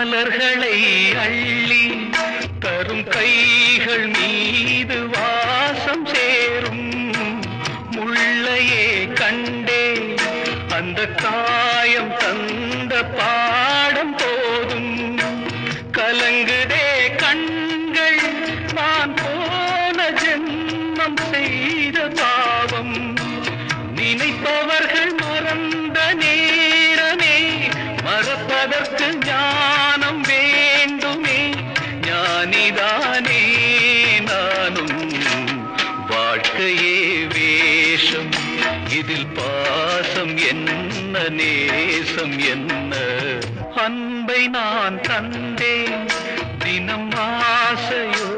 மலர்களை அள்ளி தரும் கைகள் மீது வாசம் சேரும் முள்ளையே கண்டே அந்த காயம் தந்த பாடம் போதும் கலங்குதே கண்கள் நான் போன ஜென்மம் செய்த பாவம் நினைப்பவர்கள் மறந்த நேரமே மறப்பதற்கு ஞானம் வேண்டுமே ஞானிதானே நானும் வாழ்க்கையே வேஷம் இதில் பாசம் என்ன நேசம் என்ன அன்பை நான் தந்தேன் தினம் ஆசையோ